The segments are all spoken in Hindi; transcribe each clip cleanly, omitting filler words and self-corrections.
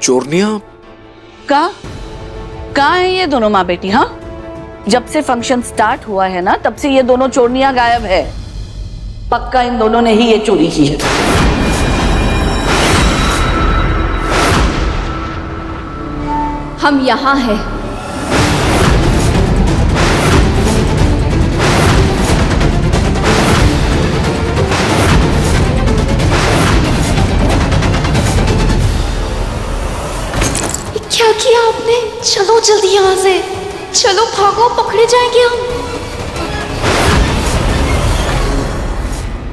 चोरनियां कहाँ है ये दोनों माँ बेटी? हाँ, जब से फंक्शन स्टार्ट हुआ है ना, तब से ये दोनों चोरनियां गायब है। पक्का इन दोनों ने ही ये चोरी की है। हम यहाँ हैं। क्या किया आपने? चलो जल्दी यहाँ से, चलो भागो, पकड़े जाएंगे हम।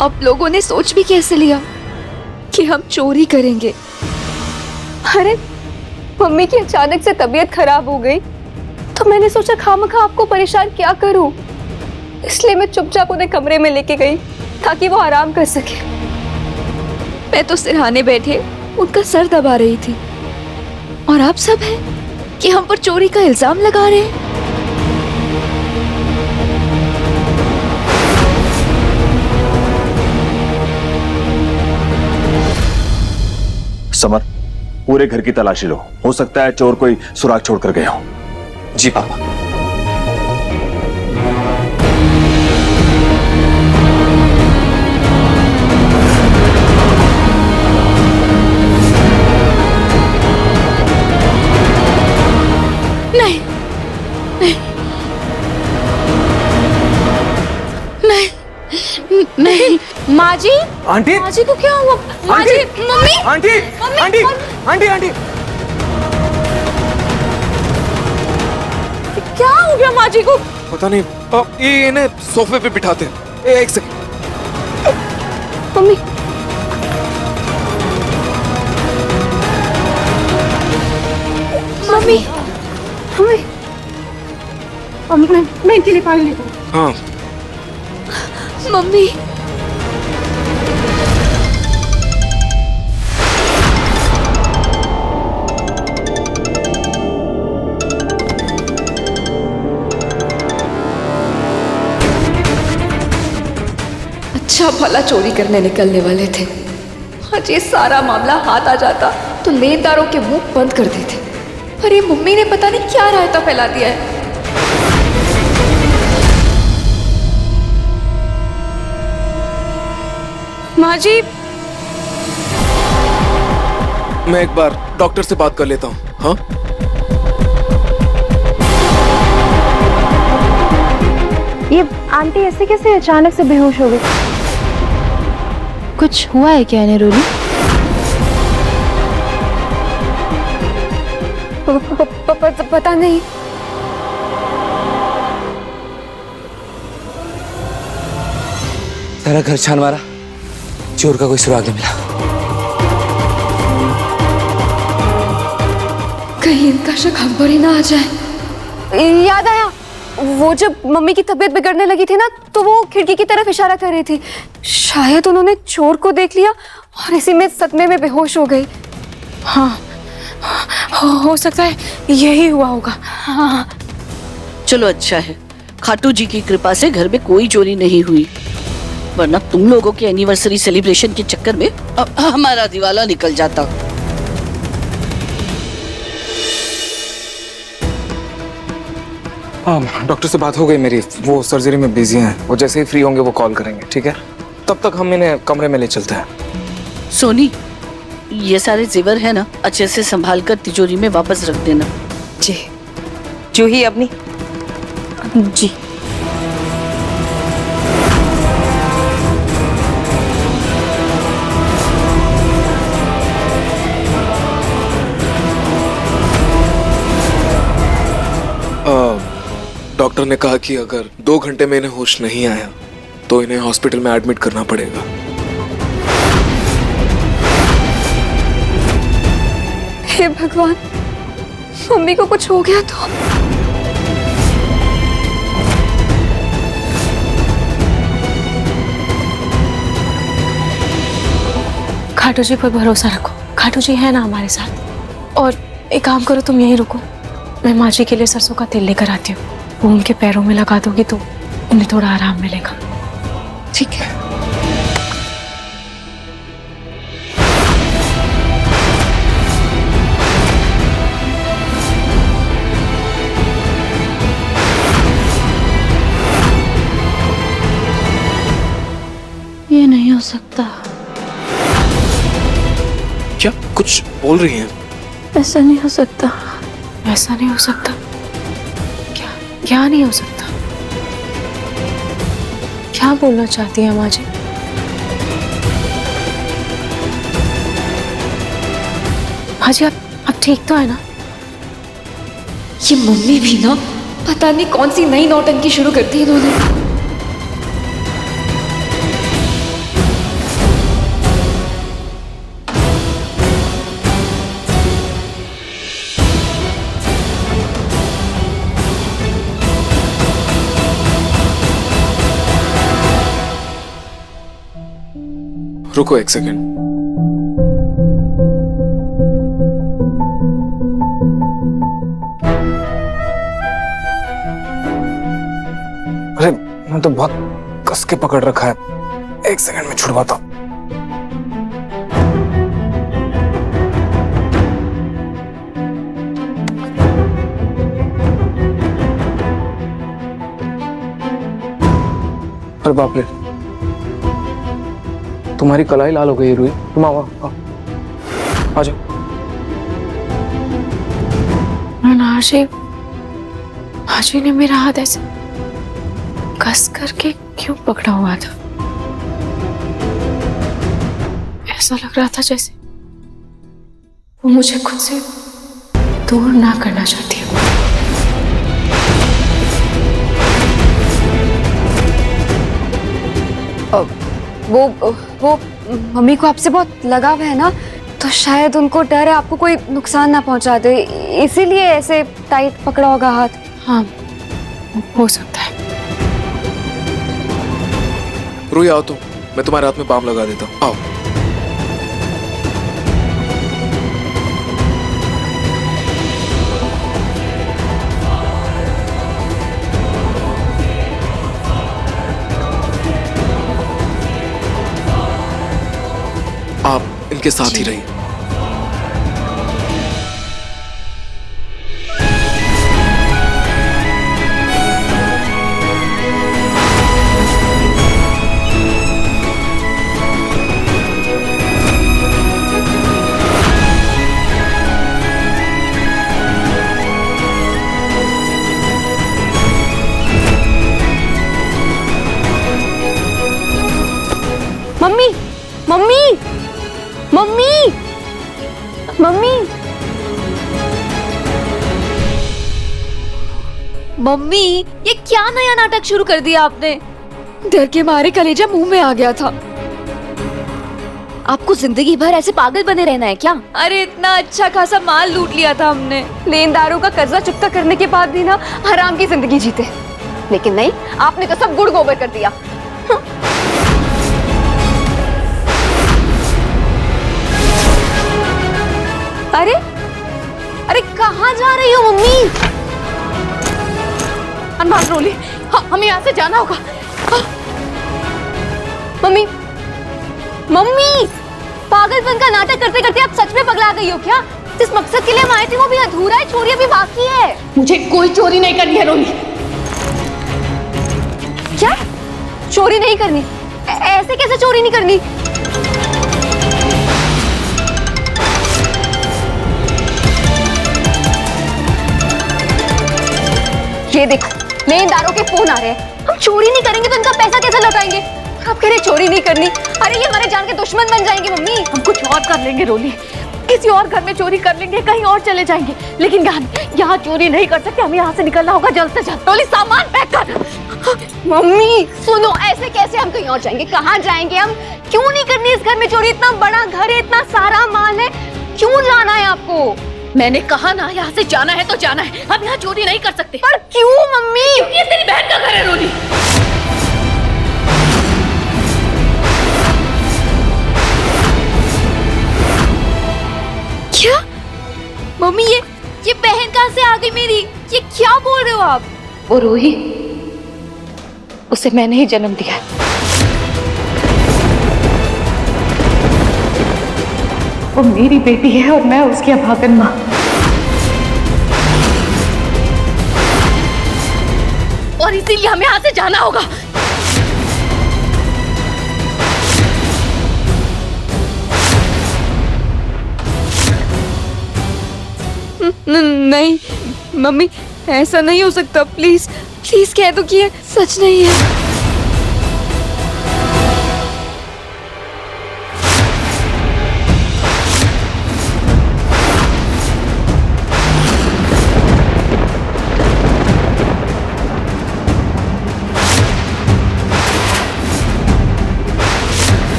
आप लोगों ने सोच भी कैसे लिया कि हम चोरी करेंगे? अरे मम्मी की अचानक से तबीयत खराब हो गई तो मैंने सोचा खामखा आपको परेशान क्या करूं, इसलिए मैं चुपचाप उन्हें कमरे में लेके गई ताकि वो आराम कर सके। मैं तो सिरहाने बैठे उनका सर दबा रही थी और आप सब हैं कि हम पर चोरी का इल्जाम लगा रहे हैं। समर, पूरे घर की तलाशी लो, हो सकता है चोर कोई सुराग छोड़कर गए हो। जी पापा। नहीं नहीं नहीं नहीं। माँ जी, आंटी, माँ जी को क्या हुआ? माँ जी, mummy, aunty, aunty, aunty, aunty, क्या हो गया माँ जी को? पता नहीं। ये इन्हें सोफे पे बिठाते हैं। एक सेकंड। मम्मी, मम्मी, मम्मी, मैं इनके लिए पानी लेती हूँ। हाँ, मम्मी, अच्छा भला चोरी करने निकलने वाले थे, आज ये सारा मामला हाथ आ जाता तो लेनदारों के मुंह बंद कर देते। पर ये मम्मी ने पता नहीं क्या रायता फैला दिया है। माँ जी, मैं एक बार डॉक्टर से बात कर लेता हूँ। हाँ, ये आंटी ऐसे कैसे अचानक से बेहोश हो गई? कुछ हुआ है क्या इन्हें रोली? पता नहीं। सारा घर छान मारा, चोर का कोई सुराग नहीं मिला। कहीं इनका शक हम पर ही ना आ जाए। याद आया, वो जब मम्मी की तबीयत बिगड़ने लगी थी ना, तो वो खिड़की की तरफ इशारा कर रही थी। शायद उन्होंने चोर को देख लिया और इसी में सदमे में बेहोश हो गई। हाँ, हो सकता है यही हुआ होगा। हाँ, चलो अच्छा है, खाटू जी की कृपा से घर में कोई चोरी नहीं हुई, वरना तुम लोगों के एनिवर्सरी सेलिब्रेशन के चक्कर में हमारा दिवाला निकल जाता। हाँ, डॉक्टर से बात हो गई मेरी। वो सर्जरी में बिजी हैं। वो जैसे ही फ्री होंगे वो कॉल करेंगे। ठीक है, तब तक हम इन्हें कमरे में ले चलते हैं। सोनी, ये सारे जेवर है ना, अच्छे से संभाल कर तिजोरी में वापस रख देना। जी, जूही अपनी। जी। डॉक्टर ने कहा कि अगर 2 घंटे में इन्हें होश नहीं आया तो इन्हें हॉस्पिटल में एडमिट करना पड़ेगा। हे भगवान, मम्मी को कुछ हो गया तो। खाटू जी पर भरोसा रखो, खाटू जी है ना हमारे साथ। और एक काम करो, तुम यहीं रुको, मैं माँ जी के लिए सरसों का तेल लेकर आती हूँ। वो उनके पैरों में लगा दोगी तो उन्हें थोड़ा आराम मिलेगा। ठीक है। क्या कुछ बोल रही हैं? ऐसा नहीं हो सकता। ऐसा नहीं हो सकता? क्या क्या नहीं हो सकता? क्या बोलना चाहती है माँ जी? माँ जी आप ठीक तो है ना? ये मम्मी भी ना पता नहीं कौन सी नई नौटंकी शुरू करती है इन्होंने। रुको एक सेकंड। अरे मैं तो बहुत कस के पकड़ रखा है, एक सेकंड में छुड़वाता हूं। अरे बाप रे, तुम्हारी कलाई लाल हो गई रूही। तुम आओ आओ, आ जाओ। आशी ने मेरा हाथ ऐसे कस करके क्यों पकड़ा हुआ था? ऐसा लग रहा था जैसे वो मुझे खुद से दूर ना करना चाहती हो। वो मम्मी को आपसे बहुत लगाव है ना, तो शायद उनको डर है आपको कोई नुकसान ना पहुंचा दे, इसीलिए ऐसे टाइट पकड़ा होगा हाथ। हाँ हो सकता है। रूही आओ, तो मैं तुम्हारे हाथ में बाम लगा देता हूँ। आओ। आप इनके साथ ही रहिए। Mummy mummy mummy mummy mummy, ये क्या नया नाटक शुरू कर दिया आपने? डर के मारे कलेजा मुंह में आ गया था। आपको जिंदगी भर ऐसे पागल बने रहना है क्या? अरे इतना अच्छा खासा माल लूट लिया था हमने, लेनदारों का कर्जा चुकता करने के बाद भी ना हराम की जिंदगी जीते। लेकिन नहीं, आपने तो सब गुड़ गोबर कर दिया। अरे अरे कहाँ जा रही हो मम्मी? अनभाग रोली, हाँ, हमें यहाँ से जाना होगा। हाँ। मम्मी मम्मी, पागलपन का नाटक करते करते आप सच में पगला गई हो क्या? जिस मकसद के लिए हम आए थे वो भी अधूरा है, चोरी अभी बाकी है। मुझे कोई चोरी नहीं करनी है रोली। क्या चोरी नहीं करनी? ऐसे कैसे चोरी नहीं करनी? ये देखो, लेनदारों के फोन आ रहे हैं। हम चोरी नहीं करेंगे तो इनका पैसा कैसे लौटाएंगे? आप कह रहे चोरी नहीं करनी? अरे ये हमारे जान के दुश्मन बन जाएंगे मम्मी। हम कुछ और कर लेंगे रोली, किसी और घर में चोरी कर लेंगे, कहीं और चले जाएंगे, लेकिन यहाँ चोरी नहीं कर सकते। हमें यहाँ से निकलना होगा जल्द से जल्द। रोली सामान पैक कर। मम्मी सुनो, ऐसे कैसे हम कहीं और जाएंगे? कहाँ जाएंगे हम? क्यों नहीं करनी इस घर में चोरी? इतना बड़ा घर है, इतना सारा माल है, क्यों जाना है आपको? मैंने कहा ना, यहाँ से जाना है तो जाना है। हम यहाँ चोरी नहीं कर सकते। पर क्यों मम्मी? क्योंकि ये तेरी बहन का घर है रोली। क्या मम्मी, ये बहन कहाँ से आ गई मेरी? ये क्या बोल रहे हो आप? वो रूही, उसे मैंने ही जन्म दिया। वो मेरी बेटी है और मैं उसकी अभागन माँ। और इसीलिए हमें यहाँ से जाना होगा। नहीं मम्मी, ऐसा नहीं हो सकता। प्लीज प्लीज कह दो कि ये सच नहीं है।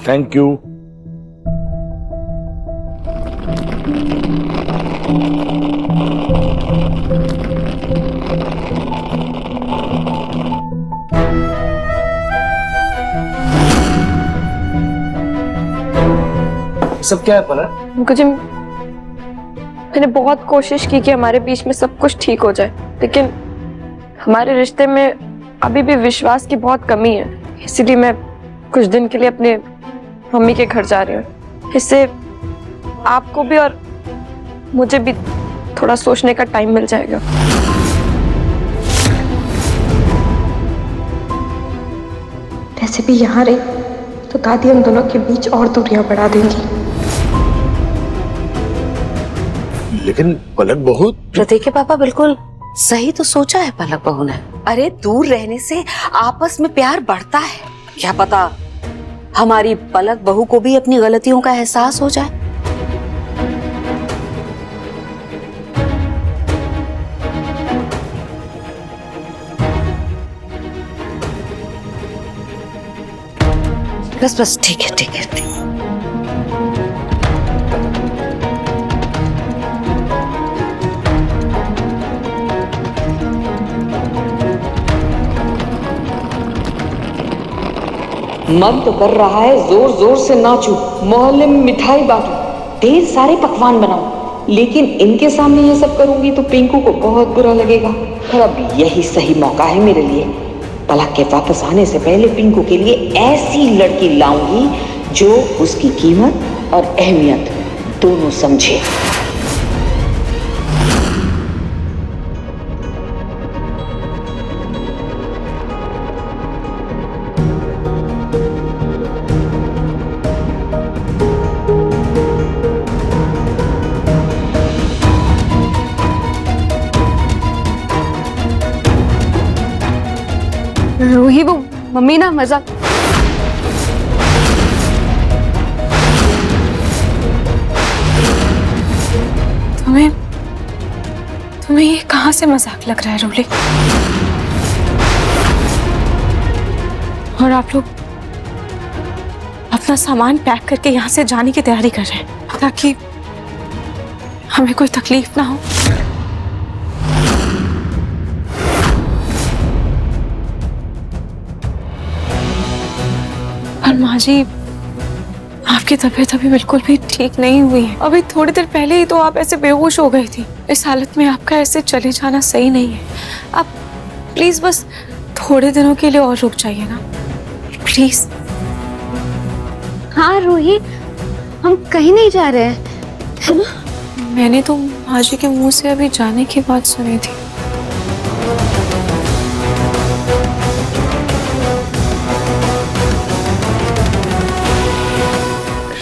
Thank you. सब क्या है पलक? मुझे मैंने बहुत कोशिश की कि हमारे बीच में सब कुछ ठीक हो जाए, लेकिन हमारे रिश्ते में अभी भी विश्वास की बहुत कमी है। इसीलिए मैं कुछ दिन के लिए अपने मम्मी के घर जा रही हूँ। इससे आपको भी और मुझे भी थोड़ा सोचने का टाइम मिल जाएगा। वैसे भी यहाँ रही तो दादी हम दोनों के बीच और दूरियां बढ़ा देंगी। लेकिन पलक बहुत प्रतीक के पापा बिल्कुल सही तो सोचा है पलक बहू ने। अरे दूर रहने से आपस में प्यार बढ़ता है। क्या पता हमारी पलक बहू को भी अपनी गलतियों का एहसास हो जाए। बस बस ठीक है, ठीक है, ठीक है। मन तो कर रहा है जोर जोर से नाचूं, मोहल्ले में मिठाई बांटूं, ढेर सारे पकवान बनाऊं, लेकिन इनके सामने ये सब करूंगी तो पिंकू को बहुत बुरा लगेगा। और अब यही सही मौका है मेरे लिए। पलक के वापस आने से पहले पिंकू के लिए ऐसी लड़की लाऊंगी जो उसकी कीमत और अहमियत दोनों समझे। रूही, वो मम्मी ना मजाक। तुम्हें ये कहाँ से मजाक लग रहा है रोली? और आप लोग अपना सामान पैक करके यहाँ से जाने की तैयारी कर रहे हैं ताकि हमें कोई तकलीफ ना हो। और माँ जी, आपकी तबीयत अभी बिल्कुल भी ठीक नहीं हुई है। अभी थोड़ी देर पहले ही तो आप ऐसे बेहोश हो गई थी। इस हालत में आपका ऐसे चले जाना सही नहीं है। आप प्लीज बस थोड़े दिनों के लिए और रुक जाइए ना, प्लीज। हाँ रूही, हम कहीं नहीं जा रहे हैं, है ना? मैंने तो माँ जी के मुंह से अभी जाने की बात सुनी थी।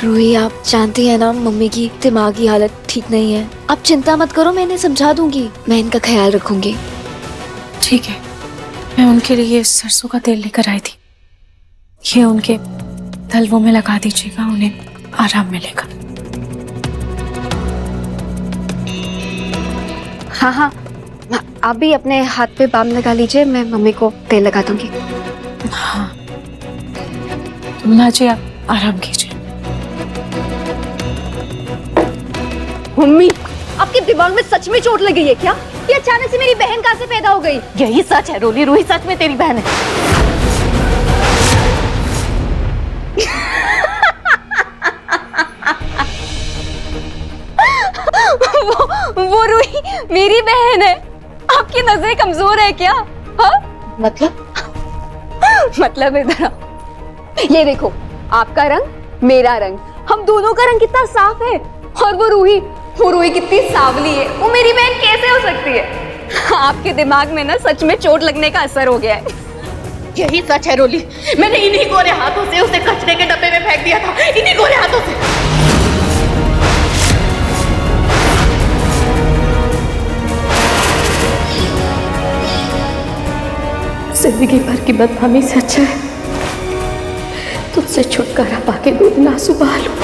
रूही, आप जानती हैं ना मम्मी की दिमागी हालत ठीक नहीं है। आप चिंता मत करो, मैं इन्हें समझा दूंगी, मैं इनका ख्याल रखूंगी। ठीक है, मैं उनके लिए सरसों का तेल लेकर आई थी। ये उनके तलवों में लगा दीजिएगा, उन्हें आराम मिलेगा। हाँ हाँ, आप भी अपने हाथ पे बाम लगा लीजिए, मैं मम्मी को तेल लगा दूंगी। हाँ माँ जी, आप आराम कीजिए। मम्मी, आपके दिमाग में सच में चोट लगी है क्या? ये अचानक से मेरी बहन कहाँ से पैदा हो गई? यही सच है रोली, रूही सच में तेरी बहन है। वो रूही मेरी बहन है। आपकी नजरें कमजोर है क्या? हाँ? मतलब मतलब इधर ये देखो, आपका रंग मेरा रंग, हम दोनों का रंग कितना साफ है। और वो रूही कितनी सावली है, वो मेरी बहन कैसे हो सकती है? आपके दिमाग में ना सच में चोट लगने का असर हो गया है। यही सच है रोली, मैंने इन्हीं गोरे हाथों से उसे कचरे के डब्बे में फेंक दिया था, इन्हीं गोरे हाथों से। जिंदगी भर की बदनामी से अच्छा है तुझसे छुटकारा पाके दो दिन आंसू बहा लूं।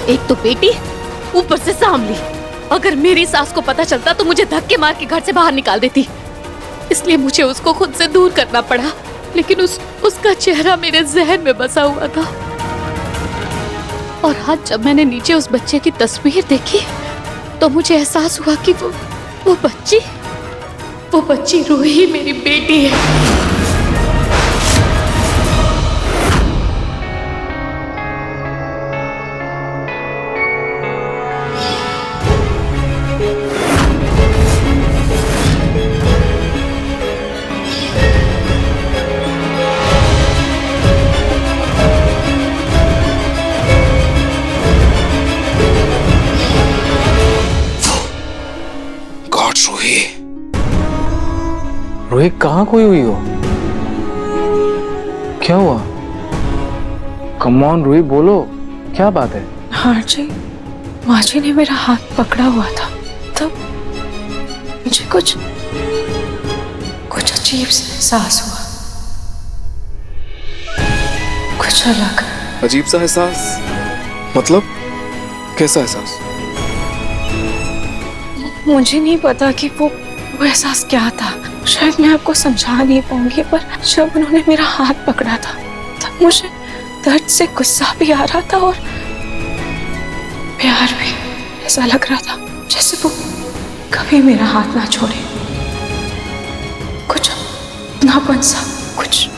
एक तो बेटी, ऊपर से सांवली। अगर मेरी सास को पता चलता तो मुझे धक्के मार के घर से बाहर निकाल देती, इसलिए मुझे उसको खुद से दूर करना पड़ा। लेकिन उसका चेहरा मेरे जहन में बसा हुआ था। और आज जब मैंने नीचे उस बच्चे की तस्वीर देखी तो मुझे एहसास हुआ कि वो बच्ची रूही मेरी बेटी है। गॉड, रूही कहाँ खोई हुई हो? क्या हुआ? कम ऑन रूही, बोलो क्या बात है? हाँ जी, माँ जी ने मेरा हाथ पकड़ा हुआ था, तब मुझे कुछ अजीब सा एहसास हुआ, कुछ अलग। अजीब सा एहसास? मतलब कैसा एहसास? मुझे नहीं पता कि वो एहसास क्या था। शायद मैं आपको समझा नहीं पाऊंगी, पर जब उन्होंने मेरा हाथ पकड़ा था तब मुझे दर्द से गुस्सा भी आ रहा था और प्यार भी। ऐसा लग रहा था जैसे वो कभी मेरा हाथ ना छोड़े। कुछ अपनापन सा, कुछ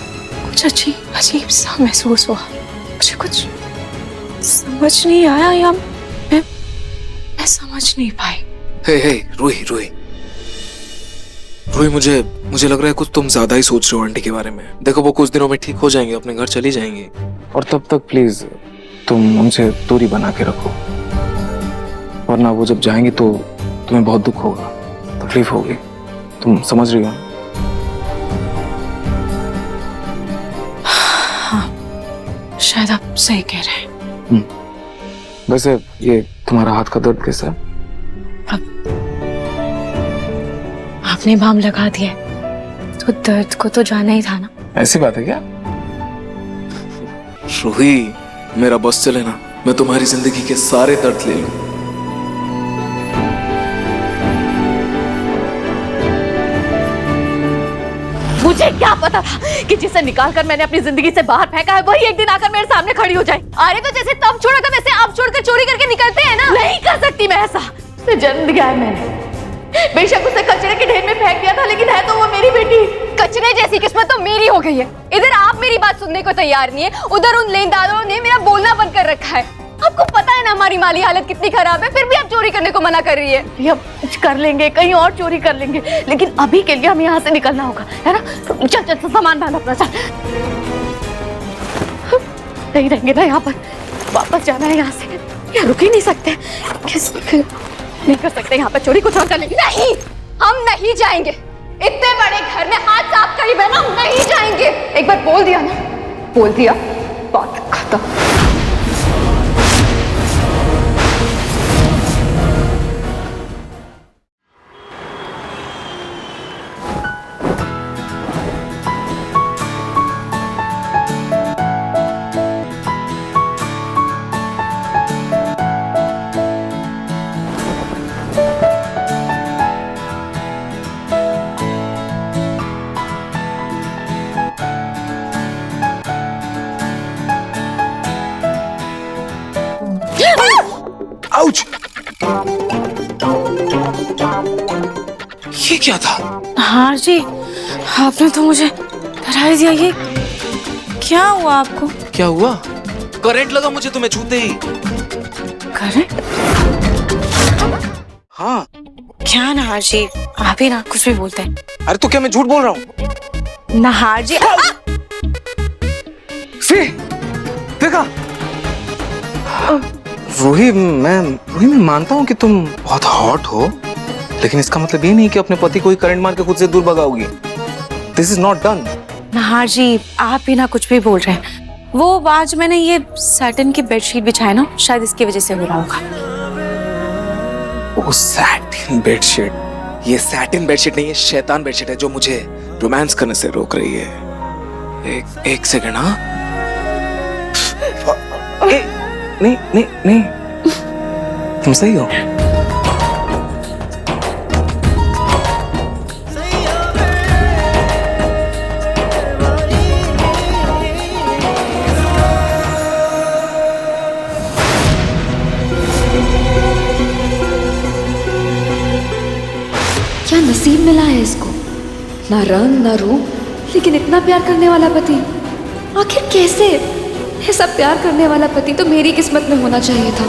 अजीब सा महसूस हुआ। मुझे कुछ समझ नहीं आया या मैं समझ नहीं पाई। हे रूही, मुझे लग रहा है कुछ तुम ज्यादा ही सोच रहे हो आंटी के बारे में। देखो, वो कुछ दिनों में ठीक हो जाएंगे, अपने घर चली जाएंगी, और तब तक प्लीज तुम उनसे दूरी बना के रखो, वरना वो जब जाएंगी तो तुम्हें बहुत दुख होगा, तकलीफ होगी। तुम समझ रही हो? हाँ, शायद आप सही कह रहे हैं। वैसे ये तुम्हारा हाथ का दर्द कैसा है? आपने बाम लगा दिया तो दर्द को तो जाना ही था ना। ऐसी बात है क्या? रूही, मेरा बस चले ना, मैं तुम्हारी जिंदगी के सारे दर्द ले लूं। मुझे क्या पता था कि जिसे निकालकर मैंने अपनी जिंदगी से बाहर फेंका है वही एक दिन आकर मेरे सामने खड़ी हो जाए। अरे तो जैसे तब छोड़ा था वैसे अब छोड़कर चोरी करके निकलते हैं ना। नहीं कर सकती मैं ऐसा। उसे जन्म दिया है मैंने, बेशक उसे कचरे के ढेर में फेंक दिया था, लेकिन है तो वो मेरी बेटी। कचरे जैसी किस्मत तो मेरी हो गई है। इधर आप मेरी बात सुनने को तैयार नहीं है, उधर उन लेनदारों ने मेरा बोलना बंद कर रखा है। आपको पता है ना हमारी माली हालत कितनी खराब है, फिर भी आप चोरी करने को मना कर रही है। अब कुछ कर लेंगे, कहीं और चोरी कर लेंगे, लेकिन अभी के लिए हमें यहाँ से निकलना होगा, है ना? चल सामान बांध अपना, चल। नहीं रहेंगे ना यहाँ पर, वापस जाना है यहाँ से। यहाँ रुक ही नहीं सकते, नहीं कर सकते यहाँ पर चोरी, कुछ और कर लेंगे। नहीं, हम नहीं जाएंगे। इतने बड़े घर में हाथ साफ करीब है ना, हम नहीं जाएंगे। एक बार बोल दिया ना, बोल दिया, बात खत्म। ये क्या था? हाँ जी, आपने तो मुझे डरा ही दिया। ये क्या हुआ आपको? क्या हुआ? करंट लगा मुझे तुम्हें छूते ही। करंट? हाँ। क्या नहार जी, आप ही ना कुछ भी बोलते हैं। अरे तो क्या मैं झूठ बोल रहा हूँ? नहार जी सी, देखा? रूही मैं मानता हूँ कि तुम बहुत हॉट हो, लेकिन इसका मतलब ये नहीं कि अपने पति को ही करंट मार के खुद से दूर भगाओगी। This is not done. Nahar ji, आप ही ना कुछ भी बोल रहे हैं। वो आज मैंने ये सैटिन की बेडशीट बिछाई ना, शायद इसकी वजह से हो रहा होगा। ओ सैटिन बेडशीट। ये सैटिन बेडशीट नहीं है, शैतान बेडशीट है जो मुझे रोमांस करने से रोक रही है। एक सेकंड। हाँ, नहीं तुम सही हो। क्या नसीब मिला है इसको, ना रंग ना रूप, लेकिन इतना प्यार करने वाला पति। आखिर कैसे? ऐसा प्यार करने वाला पति तो मेरी किस्मत में होना चाहिए था।